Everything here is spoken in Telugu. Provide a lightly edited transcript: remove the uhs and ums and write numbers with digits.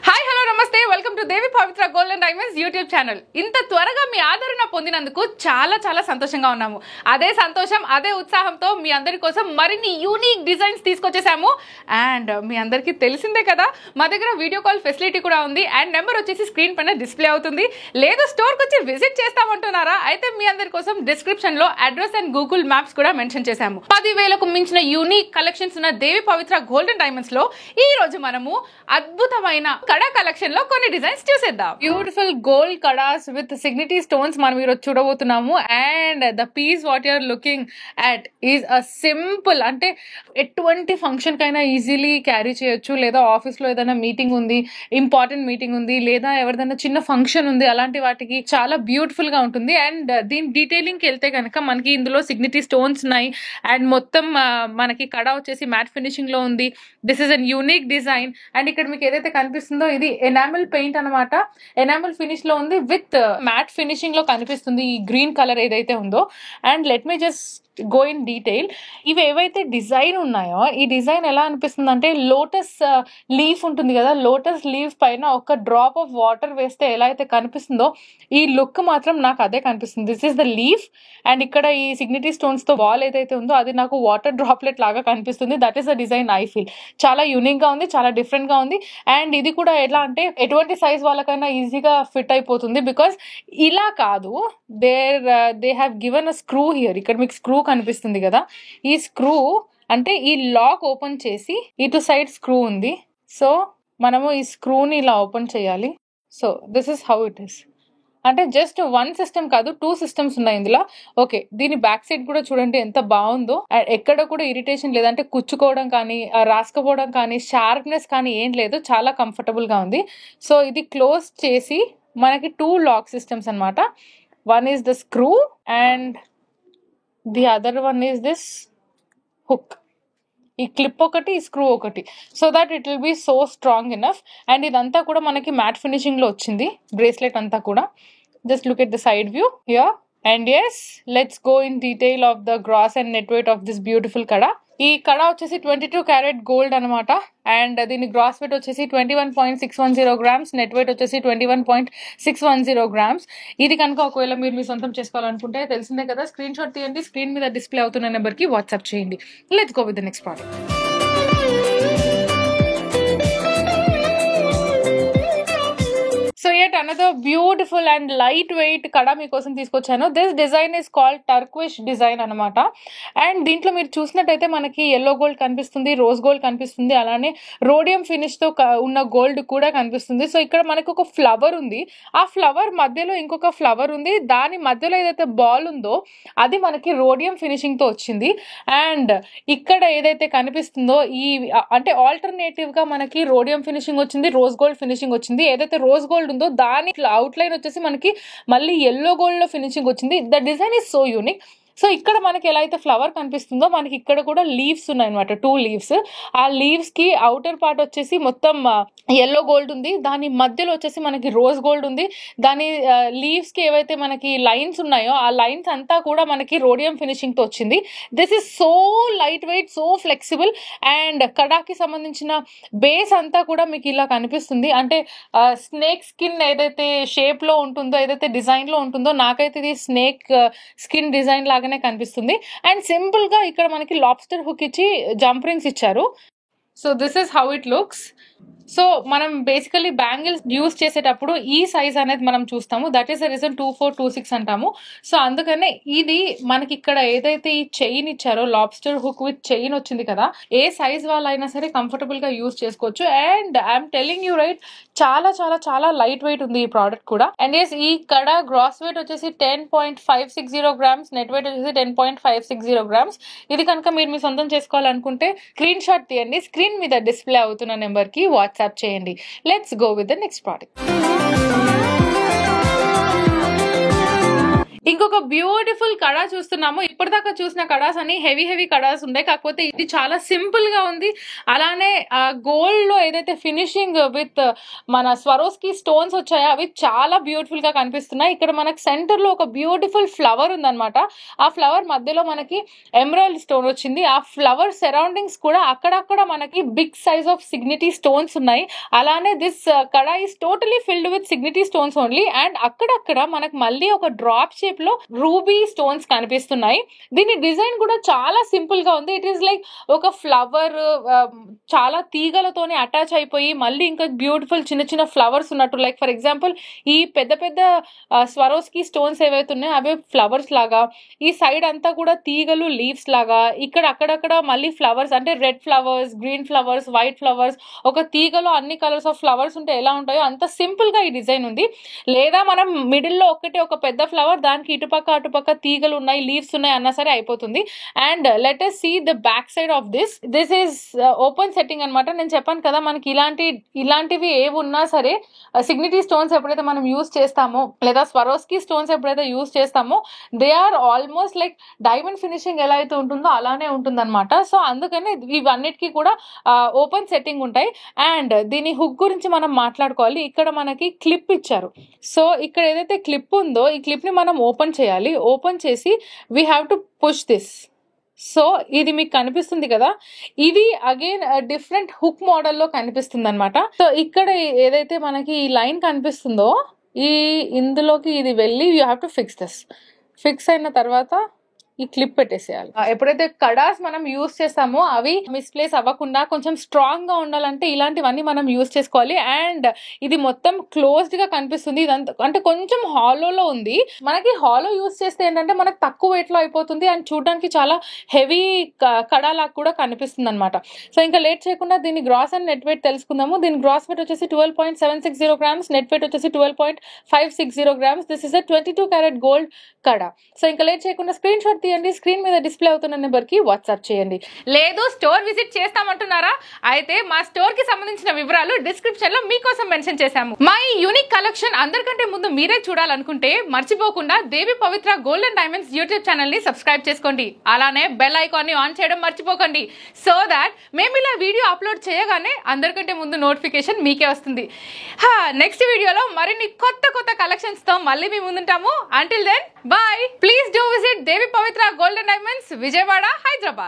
హాయ్ హలో నమస్తే welcome to Devi Pavitra gold and diamonds YouTube channel. ఇంత త్వరగా మీ ఆదరణ పొందినందుకు చాలా చాలా సంతోషంగా ఉన్నాము. అదే సంతోషం అదే ఉత్సాహంతో మీ అందరి కోసం మరిన్ని యూనిక్ డిజైన్స్ తీసుకొచ్చేసాము. అండ్ మీ అందరికీ తెలిసిందే కదా, మా దగ్గర వీడియో కాల్ ఫెసిలిటీ కూడా ఉంది. అండ్ నెంబర్ వచ్చేసి స్క్రీన్ పైన డిస్ప్లే అవుతుంది. లేదు స్టోర్కి వచ్చి విజిట్ చేస్తామంటున్నారా, అయితే మీ అందరి కోసం డిస్క్రిప్షన్ లో అడ్రస్ అండ్ గూగుల్ మ్యాప్స్ కూడా మెన్షన్ చేశాము. 10,000కు మించిన యూనిక్ కలెక్షన్స్ ఉన్న దేవి పవిత్ర గోల్డ్ అండ్ డైమండ్స్ లో ఈ రోజు మనము అద్భుతమైన కడా కలెక్షన్ లో కొన్ని డిజైన్స్ చూసేద్దాం. Beautiful gold kadas with Signity stones మనం ఈరోజు చూడబోతున్నాము. And the piece what you are looking at is a simple, అంటే ఎటువంటి ఫంక్షన్ కైనా ఈజీలీ క్యారీ చేయొచ్చు. లేదా ఆఫీస్ లో ఏదైనా మీటింగ్ ఉంది, ఇంపార్టెంట్ మీటింగ్ ఉంది, లేదా ఎవరిదైనా చిన్న ఫంక్షన్ ఉంది, అలాంటి వాటికి చాలా బ్యూటిఫుల్ గా ఉంటుంది. అండ్ దీని డీటెయిలింగ్ కి వెళ్తే కనుక మనకి ఇందులో సిగ్నిటీ స్టోన్స్ ఉన్నాయి. అండ్ మొత్తం మనకి కడా వచ్చేసి మ్యాట్ ఫినిషింగ్ లో ఉంది. This is an unique design. And ఇక్కడ మీకు ఏదైతే కనిపిస్తుందో ఇది ఎనామిల్ పెయింట్ అనమాట. ఎనామిల్ ఫినిష్ లో ఉంది విత్ మ్యాట్ ఫినిషింగ్ లో కనిపిస్తుంది ఈ గ్రీన్ కలర్ ఏదైతే ఉందో. And let me just go in detail. ఇవి ఏవైతే డిజైన్ ఉన్నాయో ఈ డిజైన్ ఎలా అనిపిస్తుంది అంటే లోటస్ లీఫ్ ఉంటుంది కదా, లోటస్ లీఫ్ పైన ఒక డ్రాప్ ఆఫ్ వాటర్ వేస్తే ఎలా అయితే కనిపిస్తుందో ఈ లుక్ మాత్రం నాకు అదే కనిపిస్తుంది. This is the leaf. And ఇక్కడ ఈ సిగ్నిటీ స్టోన్స్ తో వాల్ ఏదైతే ఉందో అది నాకు వాటర్ డ్రాప్లెట్ లాగా కనిపిస్తుంది. That is the design I feel. చాలా యూనిక్ గా ఉంది, చాలా డిఫరెంట్ గా ఉంది. అండ్ ఇది కూడా ఎలా అంటే ఎటువంటి సైజ్ వాళ్ళకైనా ఈజీగా ఫిట్ అయిపోతుంది. బికాస్ ఇలా కాదు, they have given a screw here. ఇక్కడ మీకు స్క్రూ కనిపిస్తుంది కదా, ఈ స్క్రూ అంటే ఈ లాక్ ఓపెన్ చేసి ఇటు సైడ్ స్క్రూ ఉంది. సో మనము ఈ స్క్రూని ఇలా ఓపెన్ చేయాలి. So this is how it is. అంటే జస్ట్ వన్ సిస్టమ్ కాదు, 2 సిస్టమ్స్ ఉన్నాయి ఇందులో. ఓకే, దీని బ్యాక్ సైడ్ కూడా చూడండి ఎంత బాగుందో. ఎక్కడ కూడా ఇరిటేషన్ లేదంటే కుచ్చుకోవడం కానీ రాసుకపోవడం కానీ షార్ప్నెస్ కానీ ఏం లేదు, చాలా కంఫర్టబుల్ గా ఉంది. సో ఇది క్లోజ్ చేసి మనకి 2 లాక్ సిస్టమ్స్ అనమాట. One is the screw and the other one is this hook. ఈ క్లిప్ ఒకటి, ఈ స్క్రూ ఒకటి, so that it will be so strong enough. And ఇదంతా కూడా మనకి మ్యాట్ ఫినిషింగ్ లో వచ్చింది బ్రేస్లెట్ అంతా కూడా. Just look at the side view here. And yes, let's go in detail of the gross and net weight of this beautiful kada. ఈ కడా వచ్చేసి 22 క్యారెట్ గోల్డ్ అనమాట. అండ్ దీని గ్రాస్ వెయిట్ వచ్చేసి 21.610 గ్రామ్స్, నెట్ వెయిట్ వచ్చేసి 21.610 గ్రామ్స్. ఇది కనుక ఒకవేళ మీరు మీ సొంతం చేసుకోవాలనుకుంటే తెలిసిందే కదా, స్క్రీన్ షాట్ తీయండి, స్క్రీన్ మీద డిస్ప్లే అవుతున్న నెంబర్కి వాట్సాప్ చేయండి. Let's go with the next product. So yet another beautiful and lightweight kada మీకోసం తీసుకొచ్చాను. This design is called Turkish design అనమాట. అండ్ దీంట్లో మీరు చూసినట్టయితే మనకి ఎల్లో గోల్డ్ కనిపిస్తుంది, రోజ్ గోల్డ్ కనిపిస్తుంది, అలానే రోడియం ఫినిష్ తో ఉన్న గోల్డ్ కూడా కనిపిస్తుంది. సో ఇక్కడ మనకి ఒక ఫ్లవర్ ఉంది, ఆ ఫ్లవర్ మధ్యలో ఇంకొక ఫ్లవర్ ఉంది, దాని మధ్యలో ఏదైతే బాల్ ఉందో అది మనకి రోడియం ఫినిషింగ్ తో వచ్చింది. అండ్ ఇక్కడ ఏదైతే కనిపిస్తుందో ఈ అంటే ఆల్టర్నేటివ్ గా మనకి రోడియం ఫినిషింగ్ వచ్చింది, రోజ్ గోల్డ్ ఫినిషింగ్ వచ్చింది. ఏదైతే రోజ్ గోల్డ్ ఉందో దాని అవుట్ లైన్ వచ్చేసి మనకి మళ్ళీ ఎల్లో గోల్డ్ లో ఫినిషింగ్ వచ్చింది. The design is so unique. So ఇక్కడ మనకి ఎలా అయితే ఫ్లవర్ కనిపిస్తుందో మనకి ఇక్కడ కూడా లీవ్స్ ఉన్నాయి అనమాట, 2 లీవ్స్. ఆ లీవ్స్ కి అవుటర్ పార్ట్ వచ్చేసి మొత్తం ఎల్లో గోల్డ్ ఉంది, దాని మధ్యలో వచ్చేసి మనకి రోజ్ గోల్డ్ ఉంది. దాని లీవ్స్ కి ఏవైతే మనకి లైన్స్ ఉన్నాయో ఆ లైన్స్ అంతా కూడా మనకి రోడియం ఫినిషింగ్ తో వచ్చింది. This is so lightweight, so flexible. And కడాకి సంబంధించిన బేస్ అంతా కూడా మీకు ఇలా కనిపిస్తుంది. అంటే స్నేక్ స్కిన్ ఏదైతే షేప్ లో ఉంటుందో, ఏదైతే డిజైన్ లో ఉంటుందో, నాకైతే ఇది స్నేక్ స్కిన్ డిజైన్ లాగా కనిపిస్తుంది. అండ్ సింపుల్ గా ఇక్కడ మనకి లాబ్స్టర్ హుక్ ఇచ్చి జంప్ రింగ్స్ ఇచ్చారు. So this is how it looks. So మనం బేసికలీ బ్యాంగిల్స్ యూజ్ చేసేటప్పుడు ఈ సైజ్ అనేది మనం చూస్తాము. దట్ ఈస్ ద రీజన్ 2426 అంటాము. సో అందుకనే ఇది మనకి ఇక్కడ ఏదైతే ఈ చైన్ ఇచ్చారో, లాబ్స్టర్ హుక్ విత్ చైన్ వచ్చింది కదా, ఏ సైజ్ వాళ్ళైనా సరే కంఫర్టబుల్ గా యూజ్ చేసుకోవచ్చు. And I'm telling you right, చాలా చాలా చాలా లైట్ వెయిట్ ఉంది ఈ ప్రోడక్ట్ కూడా. అండ్ ఎస్, ఈ కడ గ్రాస్ వెయిట్ వచ్చేసి 10.560 గ్రామ్స్, నెట్ వెయిట్ వచ్చేసి 10.560 గ్రామ్స్. ఇది కనుక మీరు మీ సొంతం చేసుకోవాలనుకుంటే స్క్రీన్ షాట్ తీయండి, స్క్రీన్ మీద డిస్ప్లే అవుతున్న నెంబర్ కి వాట్సాప్ చేయండి. Let's go with the next product. ఇంకో ఇంకొక బ్యూటిఫుల్ కడా చూస్తున్నాము. ఇప్పటిదాకా చూసిన కడాస్ అని హెవీ కడాస్ ఉంటాయి, కాకపోతే ఇది చాలా సింపుల్ గా ఉంది. అలానే గోల్డ్ లో ఏదైతే ఫినిషింగ్ విత్ మన స్వరోస్కి స్టోన్స్ వచ్చాయో అవి చాలా బ్యూటిఫుల్ గా కనిపిస్తున్నాయి. ఇక్కడ మనకి సెంటర్ లో ఒక బ్యూటిఫుల్ ఫ్లవర్ ఉందన్నమాట. ఆ ఫ్లవర్ మధ్యలో మనకి ఎమరాల్డ్ స్టోన్ వచ్చింది. ఆ ఫ్లవర్ సరౌండింగ్స్ కూడా అక్కడక్కడ మనకి big size of Signity stones ఉన్నాయి. అలానే this kada is totally filled with Signity stones only. And అక్కడక్కడ మనకు మళ్ళీ ఒక డ్రాప్ షేప్ లో రూబీ స్టోన్స్ కనిపిస్తున్నాయి. దీని డిజైన్ కూడా చాలా సింపుల్ గా ఉంది. ఇట్ ఈస్ లైక్ ఒక ఫ్లవర్ చాలా తీగలతోనే అటాచ్ అయిపోయి మళ్ళీ ఇంకా బ్యూటిఫుల్ చిన్న ఫ్లవర్స్ ఉన్నట్టు. లైక్ ఫర్ ఎగ్జాంపుల్ ఈ పెద్ద స్వరోస్కి స్టోన్స్ ఏవైతే ఉన్నాయో అవి ఫ్లవర్స్ లాగా, ఈ సైడ్ అంతా కూడా తీగలు లీవ్స్ లాగా, ఇక్కడ అక్కడక్కడ మళ్ళీ ఫ్లవర్స్ అంటే red flowers, green flowers, white flowers, ఒక తీగలో అన్ని కలర్స్ ఆఫ్ ఫ్లవర్స్ ఉంటే ఎలా ఉంటాయో అంత సింపుల్ గా ఈ డిజైన్ ఉంది. లేదా మనం మిడిల్ లో ఒక పెద్ద ఫ్లవర్, దానికి ఇటుపక్క అటుపక్క తీగలు ఉన్నాయి, లీవ్స్ ఉన్నాయి అన్నా సరే అయిపోతుంది. And let us see the back side of this. This is open setting అన్నమాట. నేను చెప్పాను కదా మనకి ఇలాంటివి ఏవి ఉన్నా సరే సిగ్నిటీ స్టోన్స్ ఎప్పుడైతే మనం యూజ్ చేస్తామో లేదా స్వరోస్కి స్టోన్స్ ఎప్పుడైతే యూజ్ చేస్తామో they are almost like diamond finishing ఎలా అయితే ఉంటుందో అలానే ఉంటుంది అనమాట. సో అందుకని ఇవన్నిటికీ కూడా ఓపెన్ సెట్టింగ్ ఉంటాయి. అండ్ దీని హుక్ గురించి మనం మాట్లాడుకోవాలి. ఇక్కడ మనకి క్లిప్ ఇచ్చారు. సో ఇక్కడ ఏదైతే క్లిప్ ఉందో ఈ క్లిప్ ని మనం ఓపెన్ చేయాలి. ఓపెన్ చేసి we have to push this. So ఇది మీకు కనిపిస్తుంది కదా, ఇది అగైన్ డిఫరెంట్ హుక్ మోడల్లో కనిపిస్తుంది అనమాట. సో ఇక్కడ ఏదైతే మనకి ఈ లైన్ కనిపిస్తుందో ఇందులోకి ఇది వెళ్ళి you have to fix this. Fix అయిన తర్వాత ఈ క్లిప్ పెట్టేసేయాలి. ఎప్పుడైతే కడాస్ మనం యూజ్ చేస్తామో అవి మిస్ప్లేస్ అవ్వకుండా కొంచెం స్ట్రాంగ్ గా ఉండాలంటే ఇలాంటివన్నీ మనం యూజ్ చేసుకోవాలి. అండ్ ఇది మొత్తం క్లోజ్డ్ గా కనిపిస్తుంది. ఇదంతా అంటే కొంచెం హాలోలో ఉంది. మనకి హాలో యూజ్ చేస్తే ఏంటంటే మనకు తక్కువ వెయిట్ లో అయిపోతుంది అండ్ చూడడానికి చాలా హెవీ కడాలాగా కూడా కనిపిస్తుంది అనమాట. సో ఇంకా లేట్ చేయకుండా దీని గ్రాస్ అండ్ నెట్ వెయిట్ తెలుసుకుందాము. దీని గ్రాస్ వెయిట్ వచ్చేసి 12.760 grams, నెట్ వెయిట్ వచ్చేసి 12.560 grams. This is a 22 karat gold kada. So ఇంకా లేట్ చేయకుండా స్క్రీన్ షాట్ తీయండి, స్క్రీన్ మీద డిస్ప్లే అవుతున్న నెంబర్ కి వాట్సాప్ చేయండి. లేదు స్టోర్ విజిట్ చేస్తామంటున్నారా? అయితే మా స్టోర్ కి సంబంధించిన వివరాలు డిస్క్రిప్షన్ లో మీకోసం మెన్షన్ చేశాము. మా ఈ యూనిక్ కలెక్షన్ అందరికంటే ముందు మీరే చూడాలనుకుంటే మర్చిపోకుండా Devi Pavitra gold and diamonds YouTube channel ని సబ్స్క్రైబ్ చేసుకోండి. అలానే బెల్ ఐకాన్ ని ఆన్ చేయడం మర్చిపోకండి. సో దాట్ మేము ఇలా వీడియో అప్లోడ్ చేయగానే అందరికంటే ముందు నోటిఫికేషన్ మీకే వస్తుంది. నెక్స్ట్ వీడియోలో మరిన్ని కొత్త కలెక్షన్స్ తో మళ్ళీ మీ ముందుంటాము. Until then bye. Please do visit Devi Pavitra gold and diamonds, Vijayawada, Hyderabad.